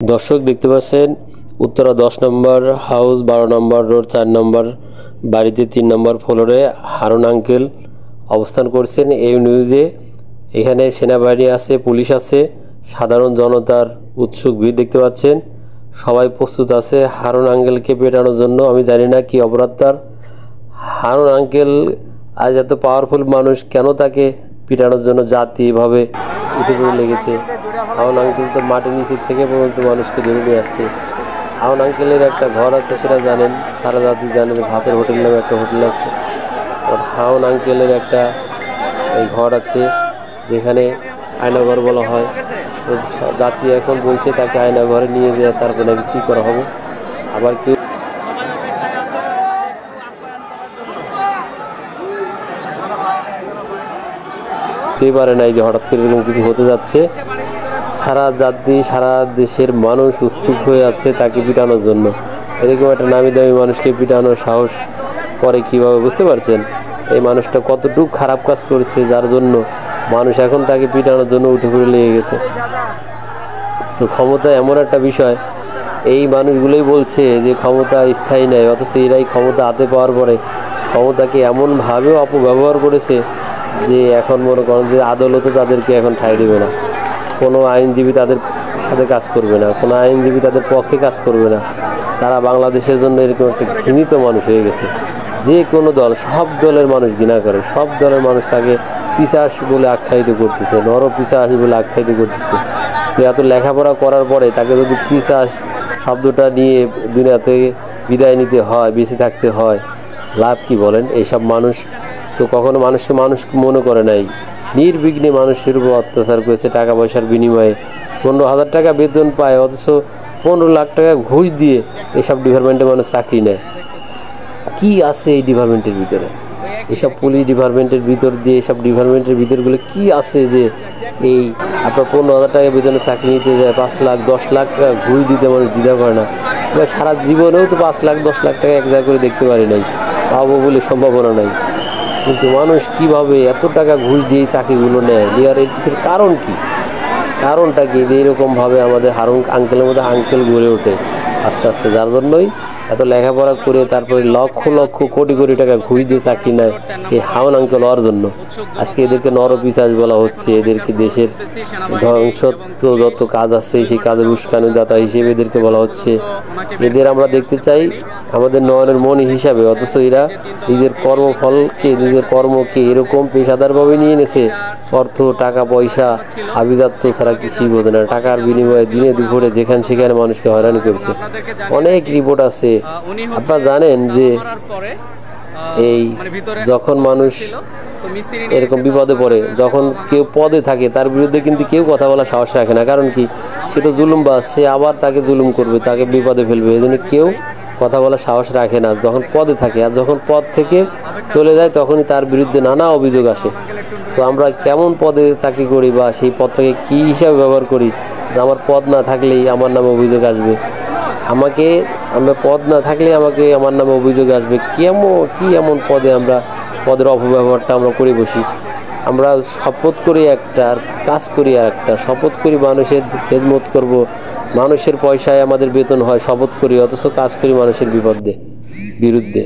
दर्शक देखते पाচ্ছেন Uttara 10 number house 12 number road 4 number बाड़ीते 3 नम्बर फ्लोरे हारुन आंकेल अवस्थान करছেন এই নিউজে। এখানে সেনাবাহিনী আছে, পুলিশ আছে, সাধারণ জনতার উৎসুক ভিড় দেখতে পাচ্ছেন। সবাই প্রস্তুত আছে হারুন আঙ্কেলকে পেটানোর জন্য। আমি জানি না কি অপরাধ তার। হারুন আঙ্কেল আজ এত পাওয়ারফুল মানুষ, কেন তাকে পিটানোর জন্য জাতি এভাবে উঠে পড়ে লেগেছে। হারুন আঙ্কেল তো মাটির নিচে থেকে পর্যন্ত মানুষকে ধরে নিয়ে আসছে। হারুন আঙ্কেলের একটা ঘর আছে, সেটা জানেন, সারা জাতি জানে যে ভাতের হোটেল নামে একটা হোটেল আছে। আর হারুন আঙ্কেলের একটা এই ঘর আছে যেখানে আয়নাঘর বলা হয়। তো জাতি এখন বলছে তাকে আয়নাঘরে নিয়ে যায়, তারপরে নাকি কী করা হবে। আবার কেউ বুঝতেই পারে নাই যে হঠাৎ করে এরকম কিছু হতে যাচ্ছে। সারা জাতি, সারা দেশের মানুষ উৎসুক হয়ে আছে তাকে পিটানোর জন্য। এরকম একটা নামি দামি মানুষকে পিটানোর সাহস করে কীভাবে, বুঝতে পারছেন? এই মানুষটা কতটুকু খারাপ কাজ করেছে যার জন্য মানুষ এখন তাকে পিটানোর জন্য উঠে পড়ে লেগে গেছে। তো ক্ষমতা এমন একটা বিষয়, এই মানুষগুলোই বলছে যে ক্ষমতা স্থায়ী নেই, অথচ এরাই ক্ষমতা হাতে পাওয়ার পরে ক্ষমতাকে এমনভাবেও অপব্যবহার করেছে যে এখন মনে করেন যে আদালতও তাদেরকে এখন ঠাঁই দেবে না, কোনো আইনজীবী তাদের সাথে কাজ করবে না, কোনো আইনজীবী তাদের পক্ষে কাজ করবে না। তারা বাংলাদেশের জন্য এরকম একটা ঘৃণিত মানুষ হয়ে গেছে। যে কোনো দল, সব দলের মানুষ ঘৃণা করে, সব দলের মানুষ তাকে পিশাচ বলে আখ্যায়িত করতেছে, নর পিশাচ বলে আখ্যায়িত করতেছে। তো এত লেখাপড়া করার পরে তাকে যদি পিশাচ শব্দটা নিয়ে দুনিয়াতে বিদায় নিতে হয়, বেঁচে থাকতে হয়, লাভ কি বলেন? এইসব মানুষ তো কখনো মানুষকে মানুষ মনে করে নাই। নির্বিঘ্নে মানুষের উপর অত্যাচার করেছে টাকা পয়সার বিনিময়ে। 15,000 টাকা বেতন পায়, অথচ 15 লাখ টাকা ঘুষ দিয়ে এসব ডিপার্টমেন্টে মানুষ চাকরি নেয়। কি আছে এই ডিপার্টমেন্টের ভিতরে? এসব পুলিশ ডিপার্টমেন্টের ভিতর দিয়ে, এসব ডিপার্টমেন্টের ভিতরগুলো কি আছে যে এই আপনার 15,000 টাকা বেতনে চাকরি নিতে যায়, 5 লাখ 10 লাখ টাকা ঘুষ দিতে মানুষ দ্বিধা করে না। এবার সারা জীবনেও তো 5 লাখ 10 লাখ টাকা এক জায়গা করে দেখতে পারি নাই, পাবো বলে সম্ভাবনা নাই। কিন্তু মানুষ কিভাবে এত টাকা ঘুষ দিয়ে এই চাকরিগুলো নেয়, নেওয়ার এর পিছনে কারণ কি? কারণটা কি যে এরকমভাবে আমাদের হারুন আঙ্কেলের মধ্যে আঙ্কেল গড়ে ওঠে আস্তে আস্তে, যার জন্যই এত লেখাপড়া করে তারপরে লক্ষ লক্ষ কোটি কোটি টাকা ঘুষ দিয়ে চাকরি নেয় এই হারুন আঙ্কেল হওয়ার জন্য। আজকে এদেরকে নরপিশাচ বলা হচ্ছে, এদেরকে দেশের ধ্বংসত্ব যত কাজ আছে সেই কাজের উস্কানিদাতা হিসেবে এদেরকে বলা হচ্ছে। এদের আমরা দেখতে চাই আমাদের নয়নের মণি হিসাবে, অথচ এরা নিজের কর্মফলকে, নিজের কর্মকে এরকম পেশাদারভাবে নিয়ে এনেছে। অর্থ, টাকা পয়সা, আভিজাত্য ছাড়া কিছুই বোঝে না। টাকার বিনিময়ে দিনে দুপুরে যেখানে সেখানে মানুষকে হয়রানি করছে। অনেক রিপোর্ট আছে। আপনারা জানেন যে এই যখন মানুষ এরকম বিপদে পড়ে, যখন কেউ পদে থাকে তার বিরুদ্ধে কিন্তু কেউ কথা বলার সাহস রাখে না। কারণ কি? সে তো জুলুমবাজ, সে আবার তাকে জুলুম করবে, তাকে বিপদে ফেলবে। এই জন্য কেউ কথা বলার সাহস রাখে না যখন পদে থাকে। আর যখন পদ থেকে চলে যায় তখনই তার বিরুদ্ধে নানা অভিযোগ আসে। তো আমরা কেমন পদে চাকরি করি বা সেই পদটাকে কী হিসাবে ব্যবহার করি? আমার পদ না থাকলেই আমার নামে অভিযোগ আসবে, আমরা পদ না থাকলে আমার নামে অভিযোগ আসবে। কি এমন পদে আমরা পদের অপব্যবহারটা আমরা করে বসি। আমরা শপথ করি একটা, আর কাজ করি আর একটা। শপথ করি মানুষের খেদমত করব, মানুষের পয়সায় আমাদের বেতন হয়, শপথ করি, অথচ কাজ করি মানুষের বিরুদ্ধে।